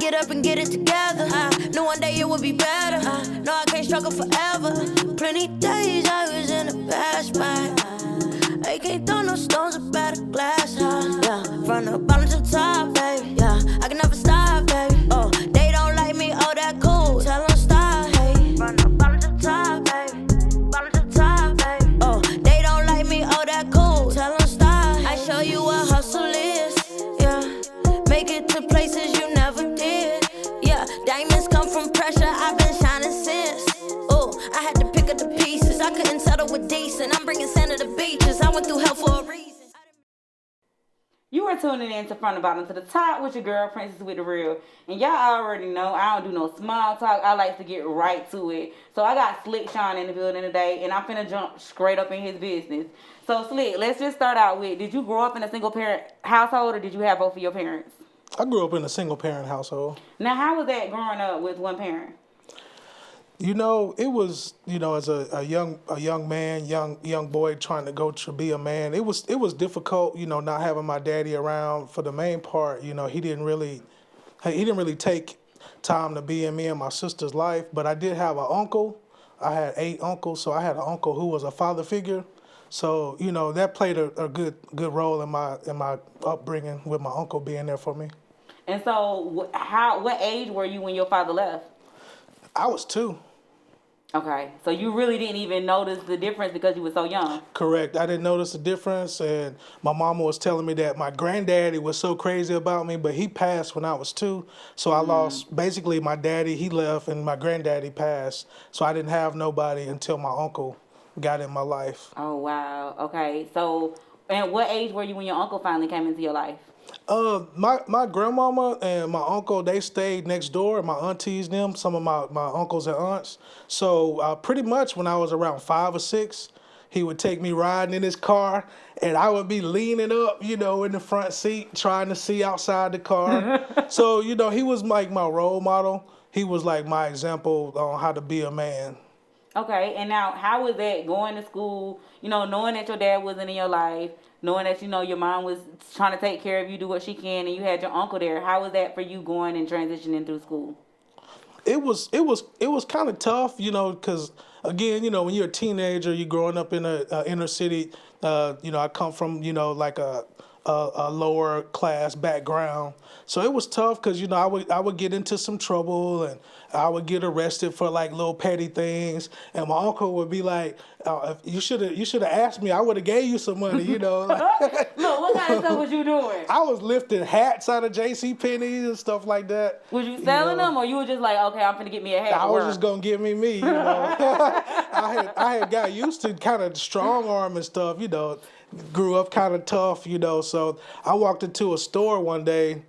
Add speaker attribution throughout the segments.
Speaker 1: get up and get it together. Knew one day it would be better. No, I can't struggle forever. Plenty days I was in the past, man. I can't throw no stones up at a glass house. Yeah, from the bottom to the top, baby. Yeah, I can never stop, baby. Oh, they don't like me, oh, that cool. Tell them stop, hey. From the bottom to the top, baby. Bottom to the top, baby. Oh, they don't like me, oh, that cool. Tell them stop. I show you what hustle is. Yeah, make it to places you never did. Yeah, diamonds come from pressure. I've been shining since. Oh, I had to pick up the pieces. I couldn't settle with decent. I'm bringing sand to the beaches. I went through hell for a reason.
Speaker 2: You are tuning in to From the Bottom to the Top with your girl, Princess with the Real. And y'all already know I don't do no small talk. I like to get right to it. So I got Slick Shawn in the building today, and I'm finna jump straight up in his business. So Slick, let's just start out with, did you grow up in a single parent household, or did you have both of your parents?
Speaker 3: I grew up in a single parent household.
Speaker 2: Now, how was that growing up with one parent?
Speaker 3: You know, it was, as a young man, young boy trying to go to be a man. It was difficult, not having my daddy around. For the main part, he didn't really take time to be in me and my sister's life. But I did have an uncle. I had 8 uncles, so I had an uncle who was a father figure. So that played a good role in my upbringing with my uncle being there for me.
Speaker 2: And so, what age were you when your father left?
Speaker 3: I was 2.
Speaker 2: Okay, so you really didn't even notice the difference because you were so young.
Speaker 3: Correct. I didn't notice the difference, and my mama was telling me that my granddaddy was so crazy about me, but he passed when I was 2, so I lost, basically my daddy, he left, and my granddaddy passed, so I didn't have nobody until my uncle got in my life.
Speaker 2: Oh, wow. Okay, so, and what age were you when your uncle finally came into your life?
Speaker 3: My grandmama and my uncle, they stayed next door, my aunties, some of my uncles and aunts. So pretty much when I was around 5 or 6, he would take me riding in his car, and I would be leaning up, in the front seat, trying to see outside the car. So, he was like my role model. He was like my example on how to be a man.
Speaker 2: Okay, and now how was that going to school, knowing that your dad wasn't in your life, knowing that, your mom was trying to take care of you, do what she can, and you had your uncle there? How was that for you going and transitioning through school?
Speaker 3: It was kind of tough, because, again, when you're a teenager, you're growing up in a inner city. I come from, like a lower class background. So it was tough because, I would get into some trouble, and I would get arrested for like little petty things. And my uncle would be like, you should have asked me. I would have gave you some money,
Speaker 2: Look, what kind of stuff was you doing?
Speaker 3: I was lifting hats out of JCPenney's and stuff like that.
Speaker 2: Was you selling them, or you were just like, okay, I'm finna get me a hat?
Speaker 3: I was just gonna give me, I had got used to kind of strong arm and stuff, grew up kind of tough, so I walked into a store one day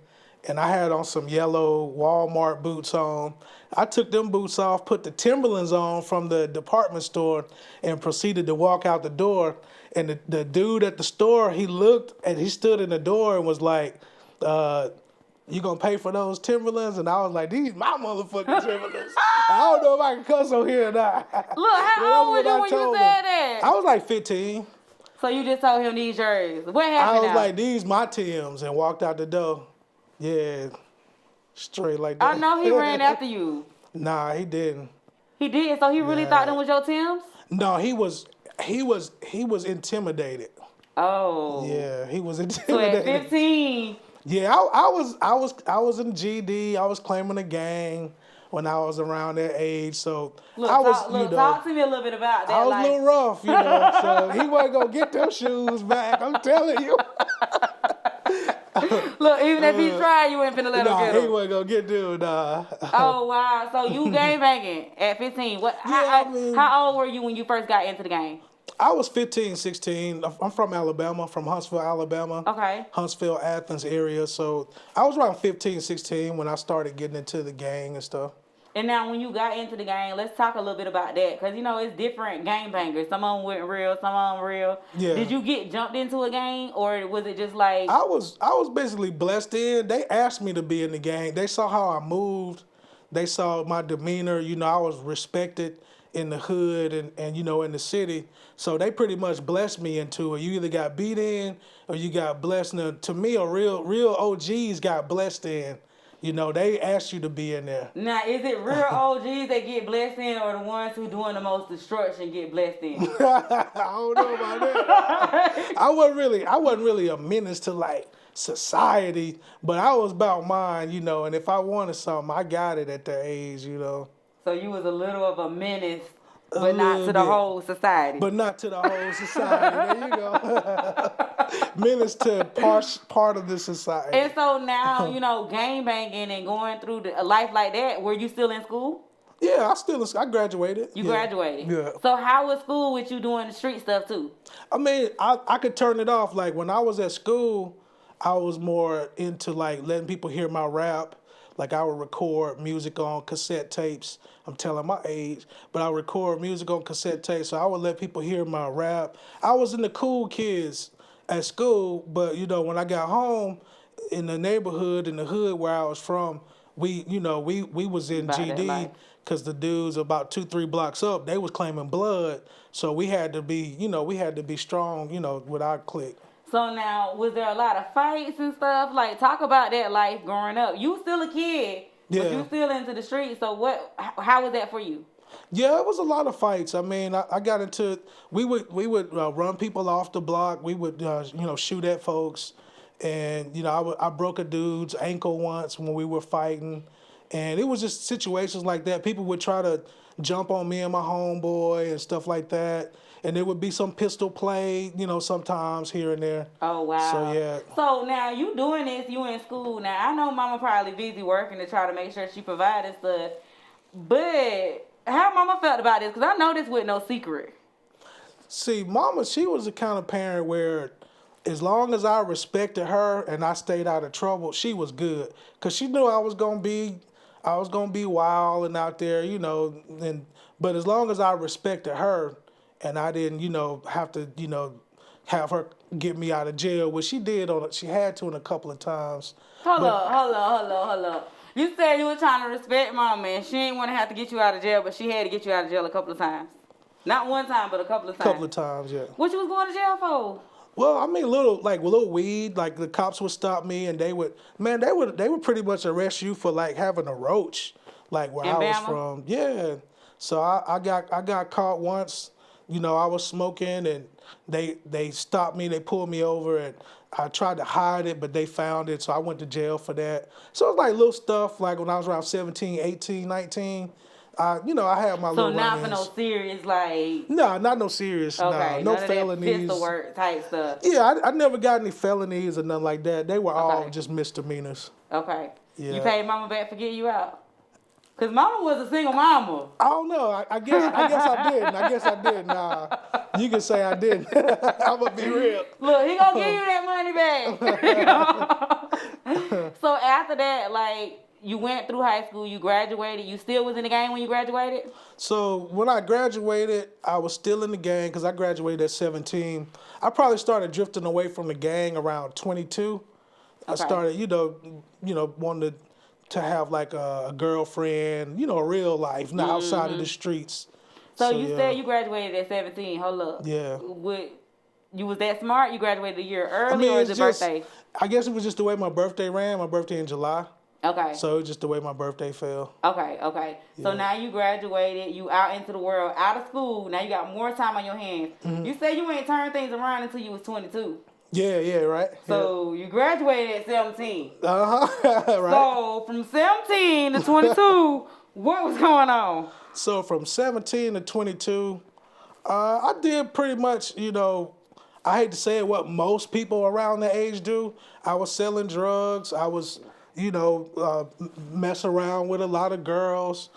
Speaker 3: and I had on some yellow Walmart boots on. I took them boots off, put the Timberlands on from the department store, and proceeded to walk out the door. And the dude at the store, he looked and he stood in the door and was like, you gonna pay for those Timberlands? And I was like, these my motherfucking Timberlands. I don't know if I can cuss on here or not.
Speaker 2: Look, how old were you when you said that?
Speaker 3: I was like 15.
Speaker 2: So you just told him these yours. What happened?
Speaker 3: I was
Speaker 2: now?
Speaker 3: like, these my Tims, and walked out the door. Yeah, straight like that.
Speaker 2: I know he ran after you.
Speaker 3: Nah, he didn't.
Speaker 2: He did? So he really thought them was your Tims?
Speaker 3: No, he was intimidated.
Speaker 2: Oh.
Speaker 3: Yeah, he was intimidated.
Speaker 2: So at 15.
Speaker 3: Yeah, I was in GD. I was claiming a gang when I was around that age. So
Speaker 2: look,
Speaker 3: I was,
Speaker 2: talk to me a little bit about that.
Speaker 3: I was a little rough, So he wasn't gonna get them shoes back. I'm telling you.
Speaker 2: Look, even if he tried, you ain't finna let him get him.
Speaker 3: He wasn't gonna get them, nah.
Speaker 2: Oh, wow. So you gang banging at 15. How old were you when you first got into the game?
Speaker 3: I was 15, 16. I'm from Alabama, from Huntsville, Alabama.
Speaker 2: Okay.
Speaker 3: Huntsville, Athens area. So I was around 15, 16 when I started getting into the gang and stuff.
Speaker 2: And now when you got into the gang, let's talk a little bit about that. Because, it's different gang bangers. Some of them went real, some of them real.
Speaker 3: Yeah.
Speaker 2: Did you get jumped into a gang, or was it just like...
Speaker 3: I was basically blessed in. They asked me to be in the gang. They saw how I moved. They saw my demeanor. I was respected in the hood and in the city. So they pretty much blessed me into it. You either got beat in or you got blessed. Now, to me, real OGs got blessed in. You know, they ask you to be in there.
Speaker 2: Now, is it real OGs that get blessed in, or the ones who doing the most destruction get blessed in?
Speaker 3: I don't know about that. I wasn't really a menace to like society, but I was about mine, you know. And if I wanted something, I got it at that age, you know.
Speaker 2: So you was a little of a menace, but not to the whole society.
Speaker 3: But not to the whole society. There you go. Menace to part of the society.
Speaker 2: And so now, you know, gang banging and going through a life like that, were you still in school?
Speaker 3: Yeah, I graduated.
Speaker 2: You graduated?
Speaker 3: Yeah.
Speaker 2: So how was school with you doing the street stuff too?
Speaker 3: I mean, I could turn it off. Like when I was at school, I was more into like letting people hear my rap. Like I would record music on cassette tapes. I'm telling my age, but I would record music on cassette tapes. So I would let people hear my rap. I was in the cool kids at school, but you know, when I got home in the neighborhood, in the hood where I was from, we was in GD because the dudes about 2-3 blocks up, they was claiming blood. So we had to be strong, you know, with our clique.
Speaker 2: So now, was there a lot of fights and stuff? Like, talk about that life growing up. You still a kid, but you still into the streets. So how was that for you?
Speaker 3: Yeah, it was a lot of fights. I mean, I got into, we would run people off the block. We would, shoot at folks. And, you know, I broke a dude's ankle once when we were fighting. And it was just situations like that. People would try to jump on me and my homeboy and stuff like that. And there would be some pistol play, you know, sometimes here and there.
Speaker 2: Oh, wow.
Speaker 3: So, yeah.
Speaker 2: So, now, you doing this, you in school. Now, I know mama probably busy working to try to make sure she provided stuff. But how mama felt about this? Because I know this with no secret.
Speaker 3: See, mama, she was the kind of parent where as long as I respected her and I stayed out of trouble, she was good. Because she knew I was going to be wild and out there, you know. But as long as I respected her, and I didn't, you know, have to, you know, have her get me out of jail, which she did she had to in a couple of times.
Speaker 2: Hold up. You said you were trying to respect mama and she didn't want to have to get you out of jail, but she had to get you out of jail a couple of times. Not one time, but a couple of times.
Speaker 3: Couple of times, yeah.
Speaker 2: What you was going to jail for?
Speaker 3: Well, I mean, little weed. Like the cops would stop me, and they would pretty much arrest you for like having a roach, like where I was from. Yeah. So I got caught once. You know, I was smoking, and they stopped me. They pulled me over, and I tried to hide it, but they found it, so I went to jail for that. So it was like little stuff, like when I was around 17, 18, 19. I had my little
Speaker 2: So not
Speaker 3: run-ins.
Speaker 2: for no serious, like...
Speaker 3: No, not no serious.
Speaker 2: Okay,
Speaker 3: no
Speaker 2: none
Speaker 3: felonies.
Speaker 2: Of that pistol work type stuff.
Speaker 3: Yeah, I never got any felonies or nothing like that. They were all just misdemeanors.
Speaker 2: Okay.
Speaker 3: Yeah.
Speaker 2: You paid mama back for getting you out? Because mama was a single mama.
Speaker 3: I don't know. I guess I didn't. Nah, you can say I didn't. I'm going to be real.
Speaker 2: Look, he going to give you that money back. So after that, like, you went through high school, you graduated. You still was in the gang when you graduated? So
Speaker 3: when I graduated, I was still in the gang because I graduated at 17. I probably started drifting away from the gang around 22. Okay. I started, you know, wanting to have like a girlfriend, you know, a real life, not outside of the streets.
Speaker 2: So you said you graduated at 17. Hold up.
Speaker 3: Yeah.
Speaker 2: You was that smart? You graduated a year early, or was it birthday?
Speaker 3: I guess it was just the way my birthday ran. My birthday in July.
Speaker 2: Okay.
Speaker 3: So it's just the way my birthday fell.
Speaker 2: Okay.
Speaker 3: Yeah.
Speaker 2: So now you graduated, you out into the world, out of school. Now you got more time on your hands. Mm-hmm. You said you ain't turned things around until you was 22.
Speaker 3: Yeah, right.
Speaker 2: So you graduated at 17.
Speaker 3: Right.
Speaker 2: So from 17 to 22, what was going on?
Speaker 3: So from 17 to 22, I did pretty much, you know, I hate to say it, what most people around that age do. I was selling drugs. I was, you know, mess around with a lot of girls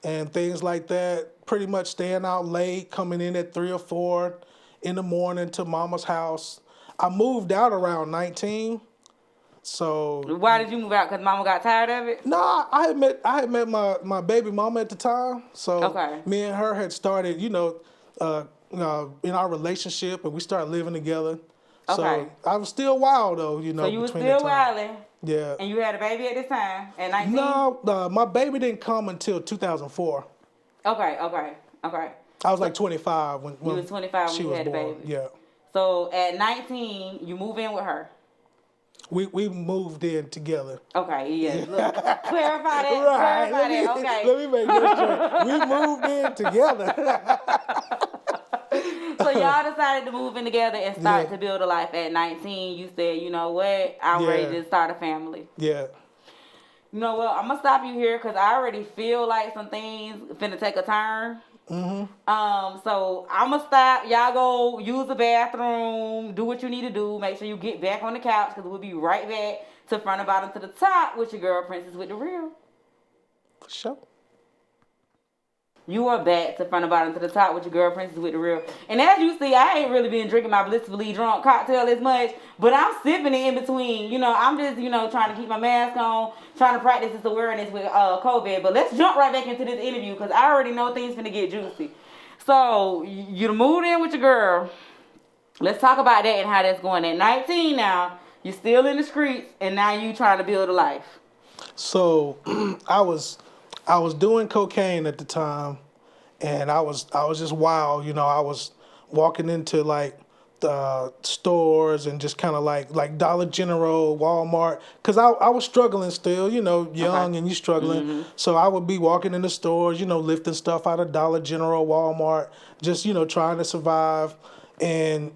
Speaker 3: and things like that. Pretty much staying out late, coming in at 3 or 4 in the morning to mama's house. I moved out around 19. So
Speaker 2: why did you move out? Because mama got tired of it?
Speaker 3: No, I had met my baby mama at the time. So me and her had started, you know, in our relationship, and we started living together. Okay. So I was still wild though, you know.
Speaker 2: So you was still wilding.
Speaker 3: Yeah.
Speaker 2: And you had a baby at this time at 19?
Speaker 3: No, my baby didn't come until 2004.
Speaker 2: Okay.
Speaker 3: I was like 25 when
Speaker 2: you was 25 when
Speaker 3: she
Speaker 2: you
Speaker 3: was
Speaker 2: had
Speaker 3: born.
Speaker 2: the baby.
Speaker 3: Yeah.
Speaker 2: So at 19, you move in with her.
Speaker 3: We moved in together.
Speaker 2: Okay, yeah. Look, clarify that.
Speaker 3: Right.
Speaker 2: Clarify that. Okay.
Speaker 3: Let me make this straight. We moved in together.
Speaker 2: So y'all decided to move in together and start
Speaker 3: Yeah.
Speaker 2: to build a life at 19. You said, you know what? I'm ready to start a family.
Speaker 3: Yeah.
Speaker 2: You know what? I'm gonna stop you here because I already feel like some things finna take a turn. So I'm gonna stop. Y'all go use the bathroom, do what you need to do. Make sure you get back on the couch because we'll be right back to front and bottom to the top with your girl Princess with the real.
Speaker 3: For sure.
Speaker 2: You are back to front and bottom to the top with your girl Princess with the real. And as you see, I ain't really been drinking my blissfully drunk cocktail as much, but I'm sipping it in between. You know, I'm just, trying to keep my mask on, trying to practice this awareness with COVID. But let's jump right back into this interview because I already know things finna get juicy. So, you moved in with your girl. Let's talk about that and how that's going. At 19 now, you're still in the streets, and now you trying to build a life.
Speaker 3: So, I was doing cocaine at the time, and I was just wild. I was walking into like the stores and just kind of like Dollar General, Walmart, because I was struggling still. Young and you struggling. So I would be walking in the stores, lifting stuff out of Dollar General, Walmart, just trying to survive. And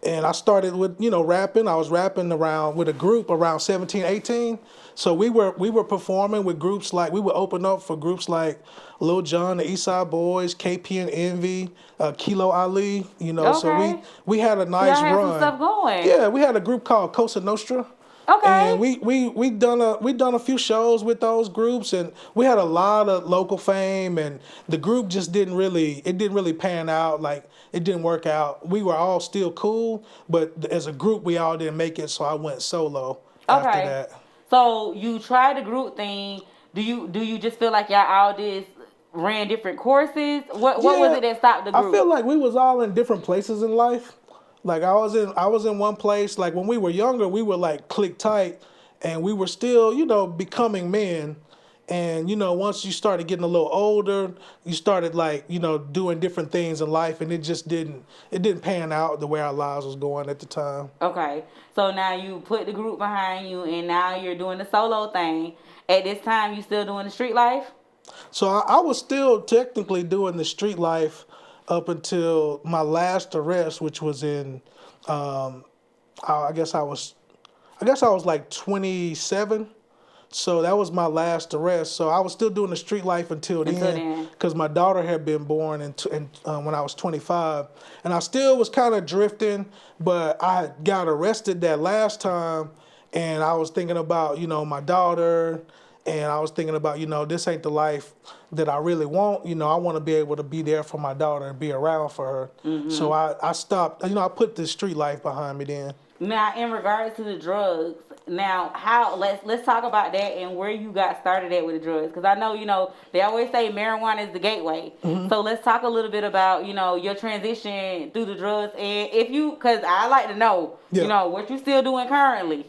Speaker 3: I started with, rapping. I was rapping around with a group around 17, 18. So we were performing with groups like, we would open up for groups like Lil Jon, the East Side Boys, KP and Envy, Kilo Ali,
Speaker 2: Okay.
Speaker 3: So we had a nice
Speaker 2: Y'all had
Speaker 3: run.
Speaker 2: some stuff going.
Speaker 3: Yeah, we had a group called Cosa Nostra.
Speaker 2: Okay.
Speaker 3: And we done a few shows with those groups, and we had a lot of local fame, and the group just didn't really pan out. Like, it didn't work out. We were all still cool, but as a group we all didn't make it, so I went solo after that.
Speaker 2: So you tried the group thing. Do you just feel like y'all all just ran different courses? What was it that stopped the group?
Speaker 3: I feel like we was all in different places in life. Like I was in one place. Like when we were younger, we were like click tight, and we were still becoming men. And once you started getting a little older, you started like doing different things in life, and it just didn't pan out the way our lives was going at the time.
Speaker 2: Okay, so now you put the group behind you, and now you're doing the solo thing. At this time, you still doing the street life?
Speaker 3: So I was still technically doing the street life up until my last arrest, which was in, I guess I was like 27. So that was my last arrest. So I was still doing the street life until then, because my daughter had been born when I was 25, and I still was kind of drifting. But I got arrested that last time, and I was thinking about my daughter, and I was thinking about this ain't the life that I really want. I want to be able to be there for my daughter and be around for her. Mm-hmm. So I stopped. I put the street life behind me then.
Speaker 2: Now, in regards to the drugs, let's talk about that and where you got started at with the drugs, because I know they always say marijuana is the gateway. Mm-hmm. So let's talk a little bit about your transition through the drugs, and because I like to know what you still doing currently.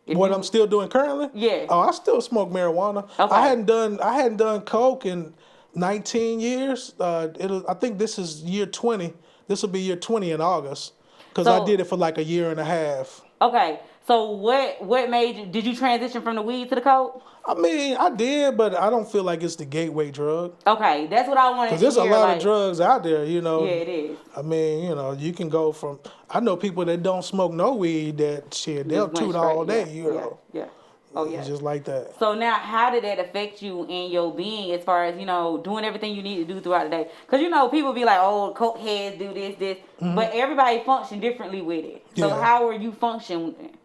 Speaker 3: I'm still doing currently?
Speaker 2: Yeah.
Speaker 3: Oh, I still smoke marijuana. Okay. I hadn't done coke in 19 years. I think this is year 20. This will be year 20 in August. Because I did it for like a year and a half.
Speaker 2: Okay. So what made you, did you transition from the weed to the coke?
Speaker 3: I mean, I did, but I don't feel like it's the gateway drug.
Speaker 2: Okay, that's what I wanted to hear.
Speaker 3: Because there's a lot of drugs out there,
Speaker 2: Yeah, it is.
Speaker 3: I mean, you can go from, I know people that don't smoke no weed that, they'll toot all day,
Speaker 2: Yeah. Oh, yeah.
Speaker 3: It's just like that.
Speaker 2: So now, how did that affect you in your being as far as, doing everything you need to do throughout the day? Because, people be like, oh, coke heads do this. Mm-hmm. But everybody function differently with it. So how were you functioning?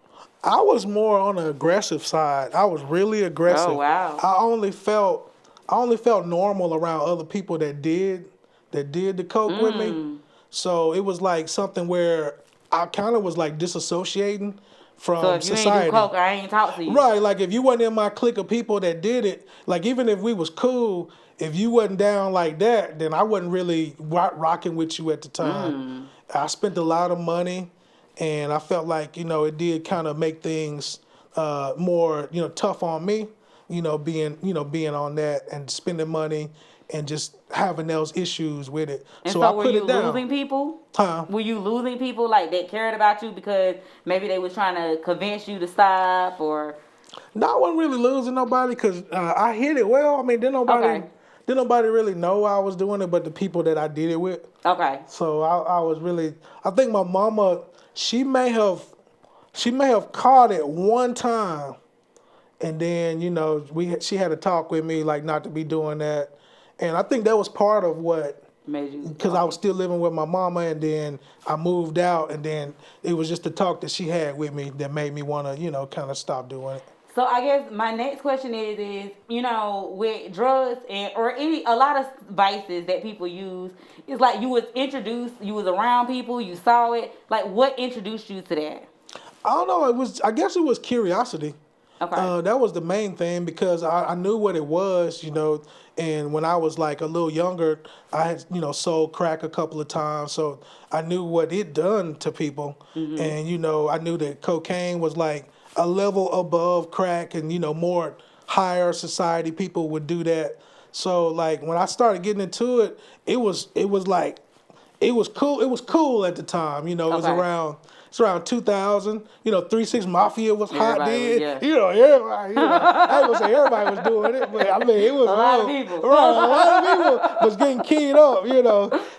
Speaker 3: I was more on the aggressive side. I was really aggressive.
Speaker 2: Oh, wow.
Speaker 3: I only felt normal around other people that did the coke with me. So it was like something where I kind of was like disassociating from society. So if you ain't do
Speaker 2: coke, I ain't talk to you.
Speaker 3: Right, like if you wasn't in my clique of people that did it, like even if we was cool, if you wasn't down like that, then I wasn't really rocking with you at the time. I spent a lot of money, and I felt like, it did kind of make things more, tough on me. being on that and spending money and just having those issues with it.
Speaker 2: And
Speaker 3: So
Speaker 2: so
Speaker 3: I
Speaker 2: were
Speaker 3: put
Speaker 2: you
Speaker 3: it down.
Speaker 2: losing people?
Speaker 3: Huh?
Speaker 2: Were you losing people like that cared about you because maybe they was trying to convince you to stop or?
Speaker 3: No, I wasn't really losing nobody because I hit it well. I mean,
Speaker 2: Okay.
Speaker 3: didn't nobody really know I was doing it, but the people that I did it with.
Speaker 2: Okay.
Speaker 3: So I was really. I think my mama, she may have caught it one time, and then she had a talk with me like not to be doing that, and I think that was part of what.
Speaker 2: Made you.
Speaker 3: Because I was still living with my mama, and then I moved out, and then it was just the talk that she had with me that made me want to, kind of stop doing it.
Speaker 2: So I guess my next question is with drugs or a lot of vices that people use, it's like you was introduced, you was around people, you saw it. Like what introduced you to that?
Speaker 3: I don't know. I guess it was curiosity.
Speaker 2: Okay.
Speaker 3: That was the main thing because I knew what it was, and when I was like a little younger, I had, sold crack a couple of times. So I knew what it done to people.
Speaker 2: Mm-hmm.
Speaker 3: And, I knew that cocaine was like a level above crack and, more higher society people would do that. So like when I started getting into it, it was like, it was cool. It was cool at the time, it was
Speaker 2: Okay.
Speaker 3: It's around 2000. 3 6 Mafia was hot
Speaker 2: Everybody
Speaker 3: then.
Speaker 2: was, yeah.
Speaker 3: Everybody. I ain't gonna say everybody was doing it, but I mean it was
Speaker 2: A lot of people.
Speaker 3: Right, a lot of people was getting keyed up.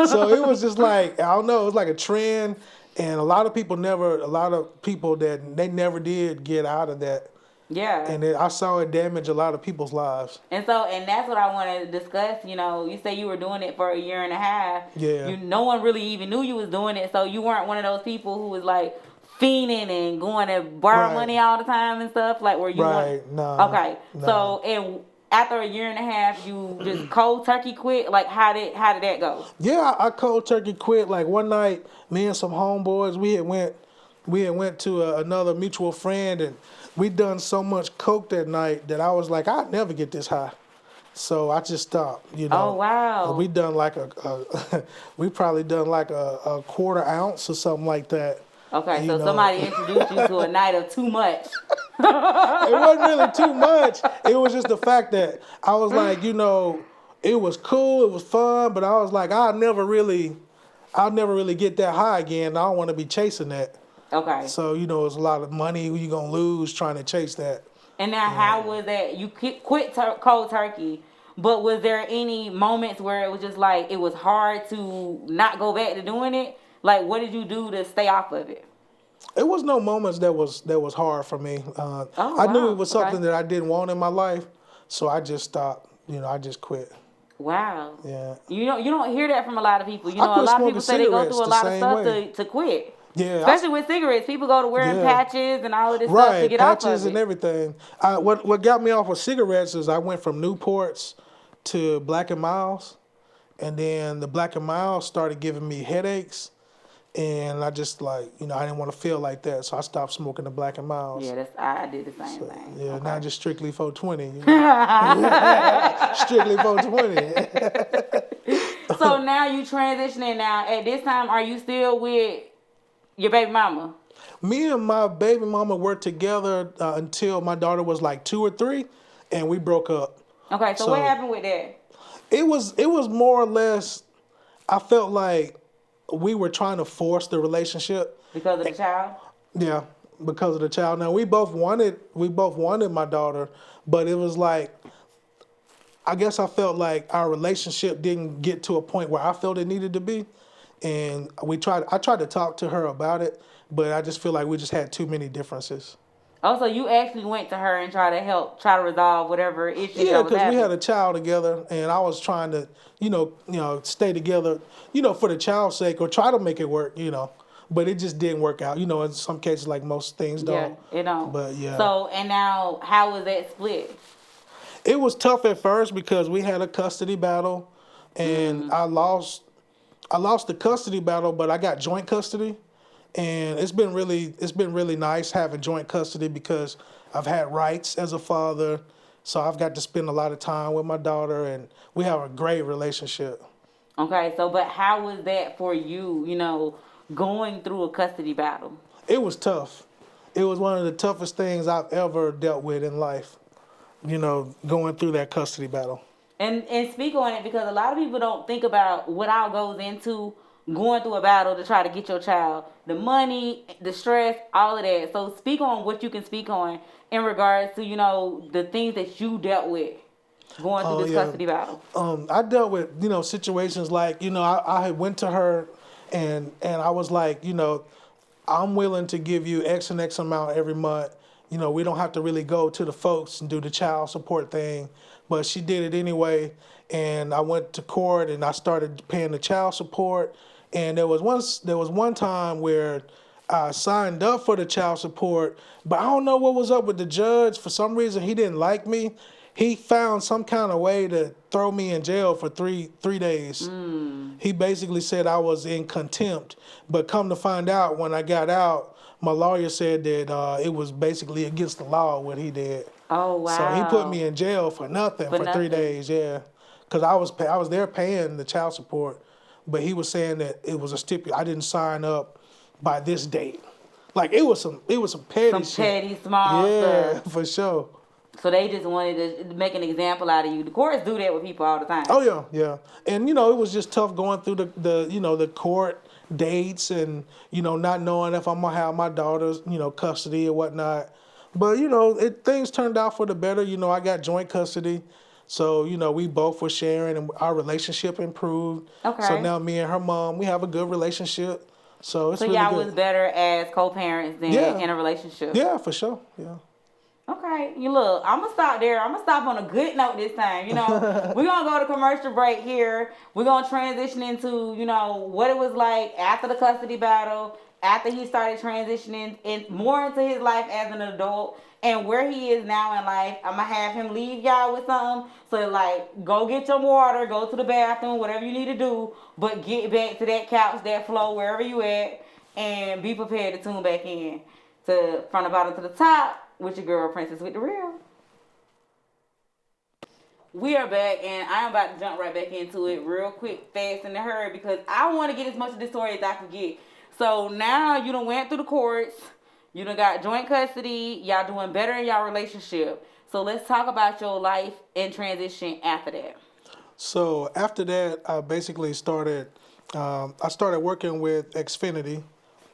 Speaker 3: So it was just like I don't know. It was like a trend, and a lot of people that they never did get out of that.
Speaker 2: Yeah.
Speaker 3: And I saw it damage a lot of people's lives.
Speaker 2: And that's what I want to discuss. You say you were doing it for a year and a half.
Speaker 3: Yeah.
Speaker 2: No one really even knew you was doing it, so you weren't one of those people who was like fiending and going to borrow money all the time and stuff. Like where you
Speaker 3: Right. No.
Speaker 2: Okay.
Speaker 3: No.
Speaker 2: So and after a year and a half, you just cold turkey quit. Like how did that go?
Speaker 3: Yeah, I cold turkey quit. Like one night, me and some homeboys, we had went to another mutual friend, and we done so much coke that night that I was like, I'd never get this high. So I just stopped.
Speaker 2: Oh wow.
Speaker 3: We done like we probably done like a quarter ounce or something like that.
Speaker 2: Okay, so somebody introduced you to a night of too much.
Speaker 3: It wasn't really too much. It was just the fact that I was like, it was cool, it was fun, but I was like, I'll never really get that high again. I don't want to be chasing that.
Speaker 2: Okay.
Speaker 3: So, it's a lot of money you're going to lose trying to chase that.
Speaker 2: And now how was that? You quit cold turkey, but was there any moments where it was just like it was hard to not go back to doing it? Like what did you do to stay off of it?
Speaker 3: It was no moments that was hard for me. I knew it was something that I didn't want in my life, so I just stopped. I just quit.
Speaker 2: Wow.
Speaker 3: Yeah.
Speaker 2: You don't hear that from a lot of people. A lot of people say they go through a lot of stuff to quit.
Speaker 3: Yeah.
Speaker 2: Especially with cigarettes, people go to wearing patches and all of this stuff to get off of it.
Speaker 3: Patches and everything. What got me off of cigarettes is I went from Newports to Black and Miles, and then the Black and Miles started giving me headaches. And I just I didn't want to feel like that, so I stopped smoking the Black and Miles.
Speaker 2: Yeah, I did the same thing.
Speaker 3: Yeah,
Speaker 2: okay.
Speaker 3: Now just strictly 420. Strictly 420.
Speaker 2: So now you transitioning. Now at this time, are you still with your baby mama?
Speaker 3: Me and my baby mama were together until my daughter was like 2 or 3, and we broke up.
Speaker 2: Okay, so what happened with that?
Speaker 3: It was more or less. I felt like we were trying to force the relationship
Speaker 2: because of the child.
Speaker 3: Yeah, because of the child. Now we both wanted my daughter, but it was like, I guess I felt like our relationship didn't get to a point where I felt it needed to be, and I tried to talk to her about it, but I just feel like we just had too many differences.
Speaker 2: Oh, so you actually went to her and try to resolve whatever issue.
Speaker 3: Yeah, because we had a child together, and I was trying to, stay together, for the child's sake, or try to make it work, but it just didn't work out. In some cases, like most things don't.
Speaker 2: Yeah, it don't.
Speaker 3: But yeah.
Speaker 2: So, and now, how was that split?
Speaker 3: It was tough at first because we had a custody battle, and I lost the custody battle, but I got joint custody. And it's been really nice having joint custody because I've had rights as a father, so I've got to spend a lot of time with my daughter, and we have a great relationship.
Speaker 2: Okay, so but how was that for you, going through a custody battle?
Speaker 3: It was tough. It was one of the toughest things I've ever dealt with in life. going through that custody battle.
Speaker 2: And speak on it, because a lot of people don't think about what all goes into going through a battle to try to get your child. The money, the stress, all of that. So speak on what you can speak on in regards to, the things that you dealt with going through this custody battle.
Speaker 3: I dealt with, situations like, I had went to her and I was like, I'm willing to give you X and X amount every month. We don't have to really go to the folks and do the child support thing. But she did it anyway. And I went to court and I started paying the child support. And there was one time where I signed up for the child support, but I don't know what was up with the judge. For some reason, he didn't like me. He found some kind of way to throw me in jail for three days. He basically said I was in contempt. But come to find out, when I got out, my lawyer said that it was basically against the law what he did.
Speaker 2: Oh, wow.
Speaker 3: So he put me in jail for nothing for 3 days, yeah. Because I was there paying the child support, but he was saying that it was a stipulation. I didn't sign up by this date. Like, it was some petty
Speaker 2: Some
Speaker 3: shit.
Speaker 2: petty, small stuff.
Speaker 3: Yeah, for sure.
Speaker 2: So they just wanted to make an example out of you. The courts do that with people all the time.
Speaker 3: Oh yeah. And it was just tough going through the court dates and not knowing if I'm gonna have my daughter's custody or whatnot. But things turned out for the better. I got joint custody. So, we both were sharing and our relationship improved.
Speaker 2: Okay.
Speaker 3: So now me and her mom, we have a good relationship. So it's really
Speaker 2: y'all
Speaker 3: good.
Speaker 2: was better as co-parents than in a relationship.
Speaker 3: Yeah, for sure. Yeah.
Speaker 2: Okay, look, I'm going to stop there. I'm going to stop on a good note this time. We're going to go to commercial break here. We're going to transition into, what it was like after the custody battle, after he started transitioning more into his life as an adult, and where he is now in life. I'm going to have him leave y'all with something. So, go get your water, go to the bathroom, whatever you need to do, but get back to that couch, that floor, wherever you at, and be prepared to tune back in to From the Bottom to the Top with your girl, Princess with the Real. We are back, and I'm about to jump right back into it real quick, fast, and in a hurry, because I want to get as much of this story as I can get. So now you done went through the courts. You done got joint custody. Y'all doing better in y'all relationship. So let's talk about your life and transition after that.
Speaker 3: So after that, I basically started working with Xfinity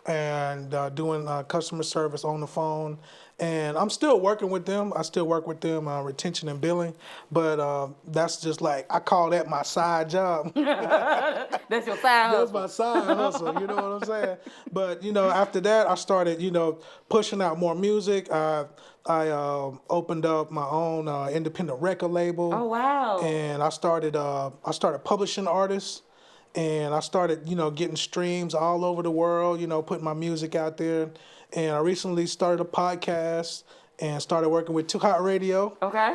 Speaker 3: and doing customer service on the phone. And I'm still working with them. I still work with them, retention and billing. But that's just I call that my side job.
Speaker 2: That's your side hustle.
Speaker 3: That's my side hustle, you know what I'm saying? But, after that, I started, pushing out more music. I opened up my own independent record label.
Speaker 2: Oh, wow.
Speaker 3: And I started publishing artists. And I started, getting streams all over the world, putting my music out there. And I recently started a podcast and started working with Too Hot Radio.
Speaker 2: Okay.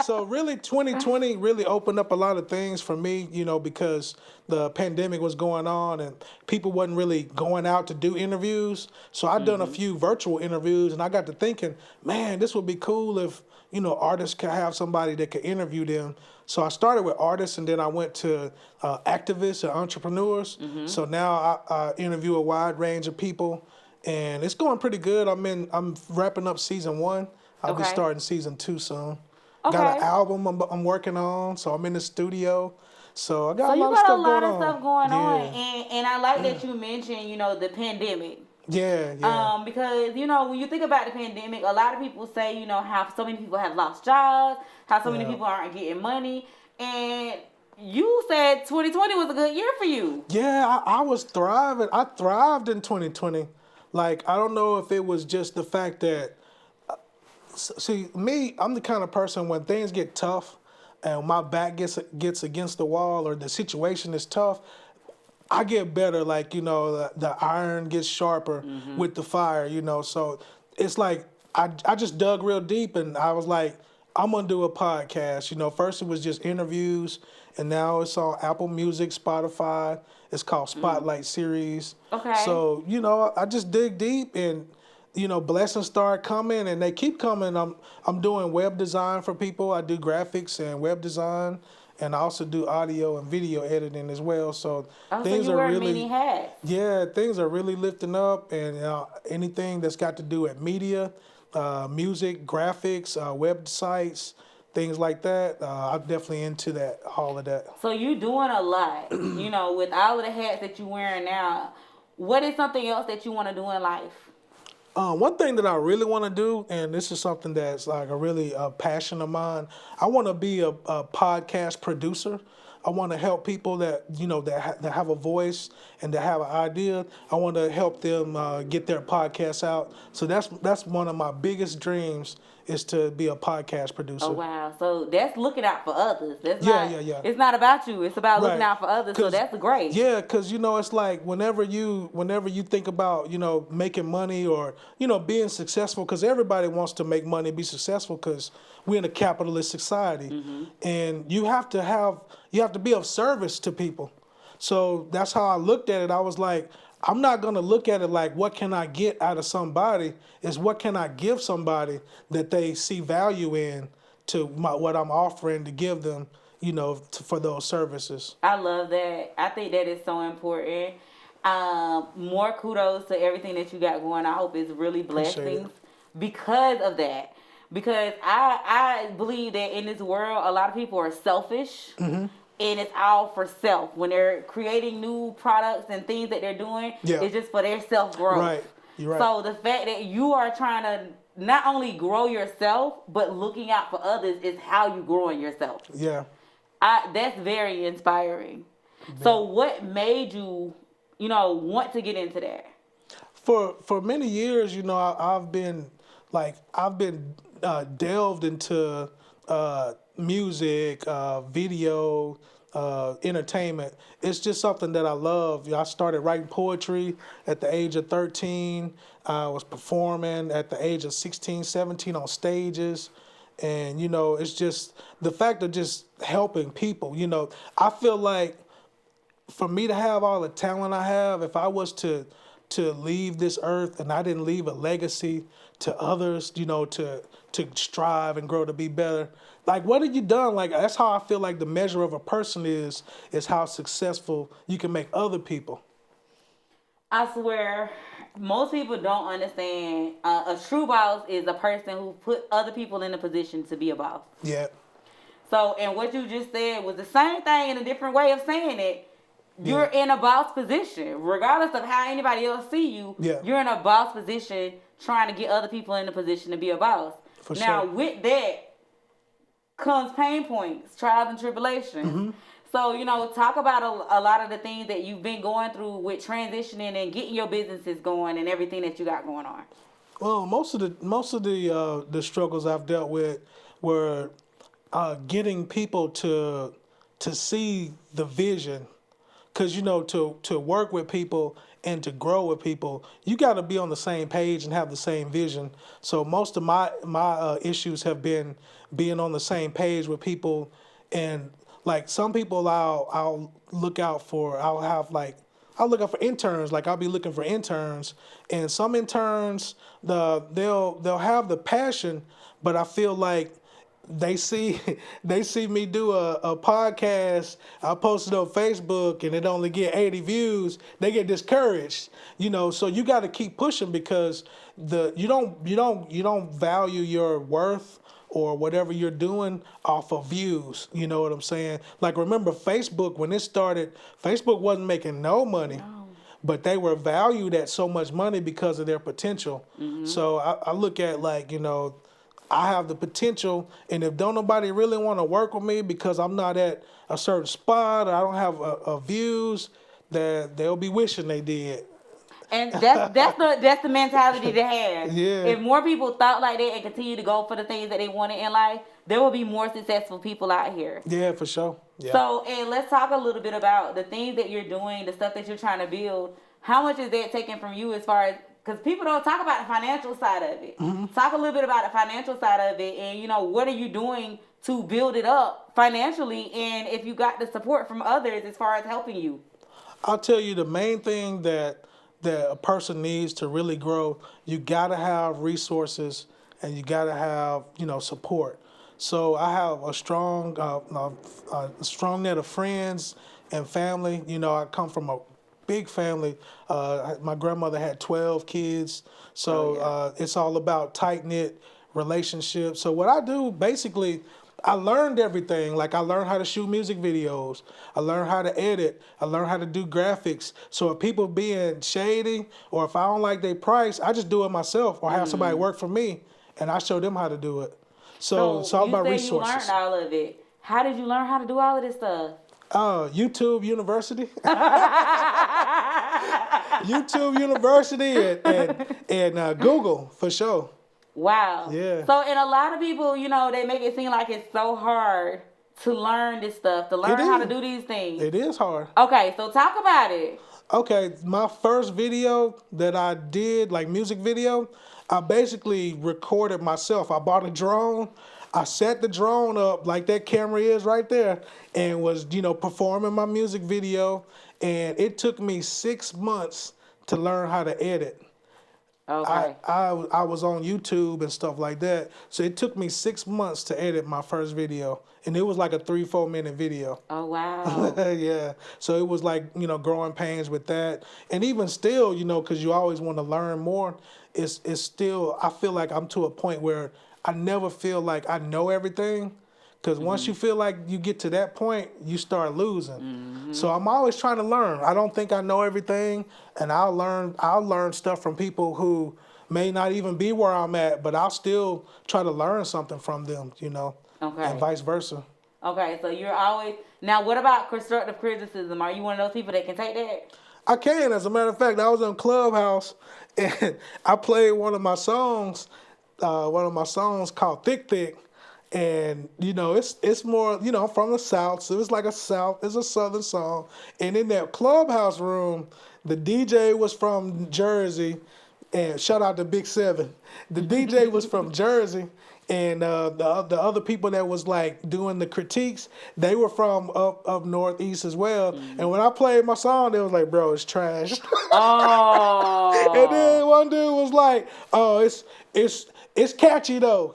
Speaker 3: So really 2020 really opened up a lot of things for me, because the pandemic was going on and people wasn't really going out to do interviews. So I've done a few virtual interviews and I got to thinking, man, this would be cool if, artists could have somebody that could interview them. So I started with artists and then I went to activists and entrepreneurs. So now I interview a wide range of people and it's going pretty good. I'm wrapping up season 1. I'll be starting season 2 soon.
Speaker 2: Okay.
Speaker 3: Got an album I'm working on, so I'm in the studio. So I got a lot of stuff going on.
Speaker 2: So you got a lot of stuff going on. And I like that you mentioned, the pandemic.
Speaker 3: Yeah.
Speaker 2: Because, when you think about the pandemic, a lot of people say, how so many people have lost jobs, how so many people aren't getting money. And you said 2020 was a good year for you.
Speaker 3: Yeah, I was thriving. I thrived in 2020. I don't know if it was just the fact that, see, me, I'm the kind of person when things get tough and my back gets against the wall or the situation is tough, I get better, the iron gets sharper with the fire, So it's I just dug real deep and I was like, I'm going to do a podcast. First it was just interviews and now it's on Apple Music, Spotify. It's called Spotlight Series.
Speaker 2: Okay.
Speaker 3: So, I just dig deep and, blessings start coming and they keep coming. I'm doing web design for people. I do graphics and web design. And I also do audio and video editing as well. So things are really
Speaker 2: many hats.
Speaker 3: Yeah, things are really lifting up, and anything that's got to do with media, music, graphics, websites, things like that. I'm definitely into that, all of that.
Speaker 2: So you doing a lot, with all of the hats that you wearing now. What is something else that you want to do in life?
Speaker 3: One thing that I really want to do, and this is something that's like a really passion of mine, I want to be a podcast producer. I want to help people that that have a voice and that have an idea. I want to help them get their podcasts out. So that's one of my biggest dreams, is to be a podcast producer.
Speaker 2: Oh wow! So that's looking out for others. That's
Speaker 3: Yeah,
Speaker 2: not,
Speaker 3: yeah, yeah.
Speaker 2: It's not about you. It's about looking
Speaker 3: Right.
Speaker 2: out for others. So that's great.
Speaker 3: Yeah, because it's like whenever you think about making money or being successful, because everybody wants to make money, be successful, because we're in a capitalist society, and you have to be of service to people. So that's how I looked at it. I was like, I'm not gonna look at it like what can I get out of somebody. Is what can I give somebody that they see value in to what I'm offering to give them. For those services.
Speaker 2: I love that. I think that is so important. More kudos to everything that you got going. I hope it's really blessings because of that. Because I believe that in this world, a lot of people are selfish. And it's all for self. When they're creating new products and things that they're doing, it's just for their self-growth.
Speaker 3: Right. You're right.
Speaker 2: So the fact that you are trying to not only grow yourself, but looking out for others is how you growing yourself.
Speaker 3: Yeah.
Speaker 2: That's very inspiring. Yeah. So what made you, want to get into that?
Speaker 3: For many years, I've been delved into music, video, entertainment. It's just something that I love. I started writing poetry at the age of 13. I was performing at the age of 16, 17 on stages. And, it's just the fact of just helping people. I feel like for me to have all the talent I have, if I was to leave this earth and I didn't leave a legacy to others, to strive and grow to be better, like, what have you done? Like, that's how I feel like the measure of a person is how successful you can make other people.
Speaker 2: I swear, most people don't understand. A true boss is a person who put other people in a position to be a boss.
Speaker 3: Yeah.
Speaker 2: So, and what you just said was the same thing in a different way of saying it. You're in a boss position. Regardless of how anybody else see you, you're in a boss position trying to get other people in a position to be a boss.
Speaker 3: For
Speaker 2: now,
Speaker 3: sure.
Speaker 2: with that comes pain points, trials and tribulations. So, talk about a lot of the things that you've been going through with transitioning and getting your businesses going and everything that you got going on.
Speaker 3: Well, most of the struggles I've dealt with were getting people to see the vision, because to work with people and to grow with people, you got to be on the same page and have the same vision. So most of my issues have been being on the same page with people. And like some people I'll look out for. I'll look out for interns. Like I'll be looking for interns, and some interns they'll have the passion, but I feel like they see me do a podcast. I posted on Facebook and it only get 80 views. They get discouraged, So you got to keep pushing, because you don't value your worth or whatever you're doing off of views. You know what I'm saying? Like, remember Facebook, when it started, Facebook wasn't making no money. No. But they were valued at so much money because of their potential. So I look at I have the potential, and if don't nobody really want to work with me because I'm not at a certain spot or I don't have views, that they'll be wishing they did.
Speaker 2: And that's the mentality to have.
Speaker 3: Yeah.
Speaker 2: If more people thought like that and continue to go for the things that they wanted in life, there will be more successful people out here.
Speaker 3: Yeah, for sure. Yeah.
Speaker 2: So, and let's talk a little bit about the things that you're doing, the stuff that you're trying to build. How much is that taken from you as far as, because people don't talk about the financial side of it. Talk a little bit about the financial side of it, and what are you doing to build it up financially, and if you got the support from others as far as helping you.
Speaker 3: I'll tell you the main thing that a person needs to really grow, you gotta have resources and you gotta have support. So I have a strong net of friends and family. I come from big family. My grandmother had 12 kids, so it's all about tight knit relationships. So what I do basically, I learned everything. Like I learned how to shoot music videos. I learned how to edit. I learned how to do graphics. So if people being shady or if I don't like their price, I just do it myself or have somebody work for me and I show them how to do it. So it's all about resources.
Speaker 2: You learned all of it. How did you learn how to do all of this stuff?
Speaker 3: YouTube University. YouTube University and Google for sure.
Speaker 2: Wow.
Speaker 3: Yeah.
Speaker 2: So, and a lot of people, you know, they make it seem like it's so hard to learn this stuff, to learn how to do these things.
Speaker 3: It is hard.
Speaker 2: Okay, so talk about it.
Speaker 3: Okay, my first video that I did, like music video, I basically recorded myself. I bought a drone. I set the drone up like that camera is right there and was, performing my music video. And it took me 6 months to learn how to edit.
Speaker 2: Okay.
Speaker 3: I was on YouTube and stuff like that. So it took me 6 months to edit my first video. And it was like a 3-4 minute video.
Speaker 2: Oh, wow.
Speaker 3: Yeah. So it was like, growing pains with that. And even still, because you always want to learn more, it's still, I feel like I'm to a point where I never feel like I know everything. Because once you feel like you get to that point, you start losing. So I'm always trying to learn. I don't think I know everything, and I'll learn stuff from people who may not even be where I'm at, but I'll still try to learn something from them,
Speaker 2: Okay.
Speaker 3: and vice versa.
Speaker 2: Okay, so you're always... Now, what about constructive criticism? Are you one of those people that can take that?
Speaker 3: I can. As a matter of fact, I was in Clubhouse, and I played one of my songs called Thick Thick. And, it's more, from the South. So it's like it's a Southern song. And in that Clubhouse room, the DJ was from Jersey. And shout out to Big Seven. The DJ was from Jersey. And the other people that was like doing the critiques, they were from up northeast as well. And when I played my song, they was like, bro, it's trash.
Speaker 2: Oh.
Speaker 3: And then one dude was like, oh, it's catchy though,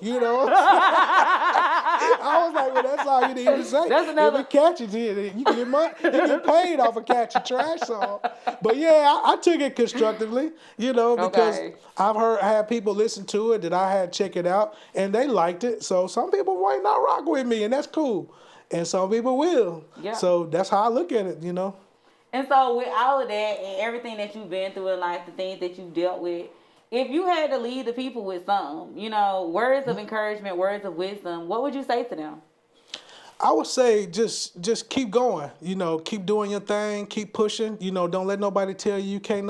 Speaker 3: I was like, well, that's all you need to say.
Speaker 2: That's another...
Speaker 3: If it's catchy, you can get money. You get paid off a catchy trash song. But yeah, I took it constructively, because I had people listen to it that I had check it out, and they liked it. So some people might not rock with me, and that's cool. And some people will. Yeah. So that's how I look at it,
Speaker 2: And so with all of that and everything that you've been through in life, the things that you've dealt with, if you had to lead the people with some, words of encouragement, words of wisdom, what would you say to them?
Speaker 3: I would say just keep going. Keep doing your thing, keep pushing. Don't let nobody tell you can't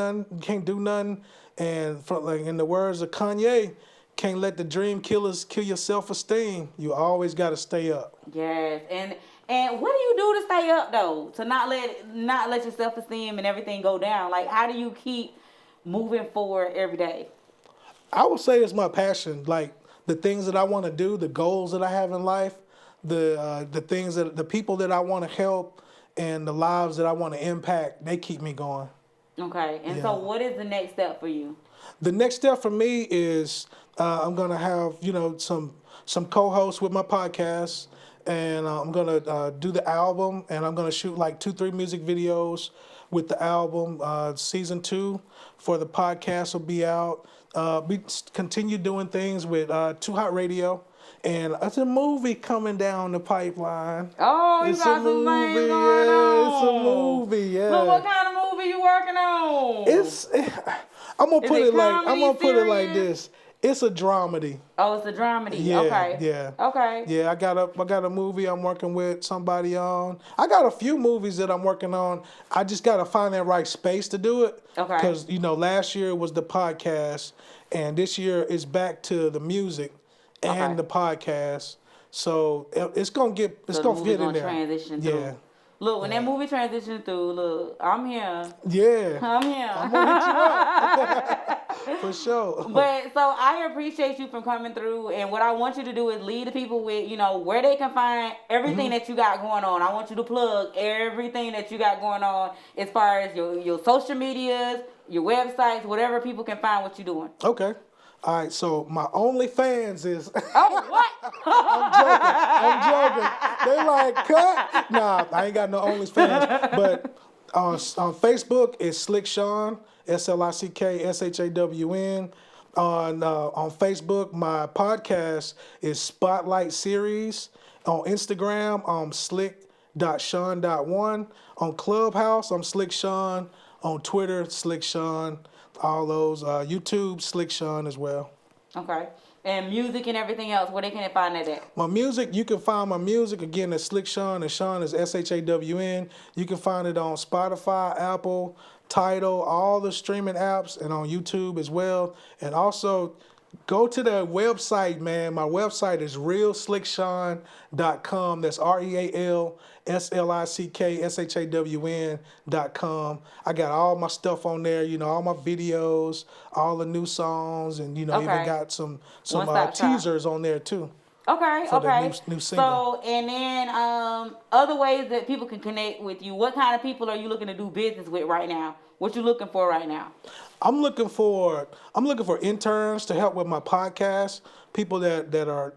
Speaker 3: do nothing. And like in the words of Kanye, can't let the dream killers kill your self-esteem. You always got to stay up.
Speaker 2: Yes, and what do you do to stay up though? To not let your self-esteem and everything go down. Like, how do you keep moving forward every day?
Speaker 3: I would say it's my passion, like the things that I want to do, the goals that I have in life, the things that the people that I want to help, and the lives that I want to impact. They keep me going. Okay,
Speaker 2: and so what is the next step for you?
Speaker 3: The next step for me is I'm gonna have some co-hosts with my podcast, and I'm gonna do the album, and I'm gonna shoot like 2-3 music videos with the album. Season 2 for the podcast will be out. We continue doing things with Too Hot Radio, and it's a movie coming down the pipeline.
Speaker 2: Oh, you got some things going on.
Speaker 3: It's a movie, yeah.
Speaker 2: Look, what kind of movie you working on?
Speaker 3: I'm gonna put it like this. It's a dramedy.
Speaker 2: Oh, it's a dramedy.
Speaker 3: Yeah,
Speaker 2: okay.
Speaker 3: Yeah.
Speaker 2: Okay.
Speaker 3: Yeah, I got a movie I'm working with somebody on. I got a few movies that I'm working on. I just gotta find that right space to do it.
Speaker 2: Okay.
Speaker 3: Because last year was the podcast, and this year is back to the music and the podcast. So it's gonna fit in there.
Speaker 2: Transition through. Look, when that movie transitions through, look, I'm here.
Speaker 3: Yeah.
Speaker 2: I'm here.
Speaker 3: I'm gonna hit you up. For sure.
Speaker 2: But so I appreciate you for coming through, and what I want you to do is lead the people with, where they can find everything that you got going on. I want you to plug everything that you got going on as far as your social medias, your websites, whatever people can find what you're doing.
Speaker 3: Okay. All right, so my OnlyFans is...
Speaker 2: Oh, what?
Speaker 3: I'm joking. They like, cut. Nah, I ain't got no OnlyFans. But On Facebook, it's Slick Shawn, SlickShawn. On Facebook, my podcast is Spotlight Series. On Instagram, I'm slick.shawn.1. On Clubhouse, I'm Slick Shawn. On Twitter, Slick Shawn. All those. YouTube, Slick Shawn as well.
Speaker 2: Okay. And music and everything else, where they can find that at?
Speaker 3: My music, you can find my music again at Slick Shawn, and Shawn is SHAWN. You can find it on Spotify, Apple, Tidal, all the streaming apps, and on YouTube as well. And also, go to the website, man. My website is realslickshawn.com. That's RealSlickShawn.com. I got all my stuff on there, all my videos, all the new songs, and even got some teasers on there too.
Speaker 2: Okay,
Speaker 3: for the new single.
Speaker 2: So, and then other ways that people can connect with you. What kind of people are you looking to do business with right now? What you looking for right now?
Speaker 3: I'm looking for interns to help with my podcast. People that'll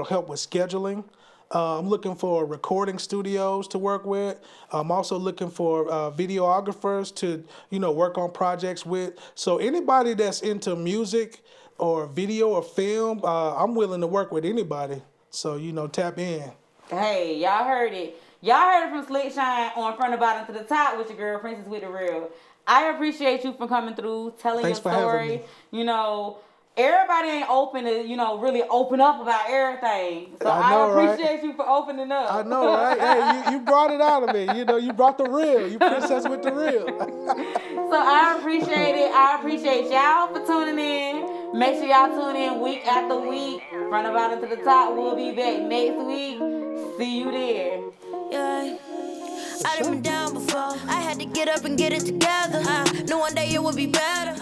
Speaker 3: help with scheduling. I'm looking for recording studios to work with. I'm also looking for videographers to work on projects with. So anybody that's into music or video or film, I'm willing to work with anybody. So tap in.
Speaker 2: Hey, y'all heard it. Y'all heard it from Slick Shawn on From the Bottom to the Top with your girl Princess with the Real. I appreciate you for coming through, telling
Speaker 3: Thanks
Speaker 2: your story.
Speaker 3: for having me.
Speaker 2: Everybody ain't open to, really open up about everything. So I appreciate you for opening up.
Speaker 3: I know, right? Hey, you brought it out of me. You brought the real. You Princess with the Real.
Speaker 2: So I appreciate it. I appreciate y'all for tuning in. Make sure y'all tune in week after week. From the Bottom to the Top. We'll be back next week. See you there.
Speaker 1: Yeah. I done been down before. I had to get up and get it together. Knew one day it would be better.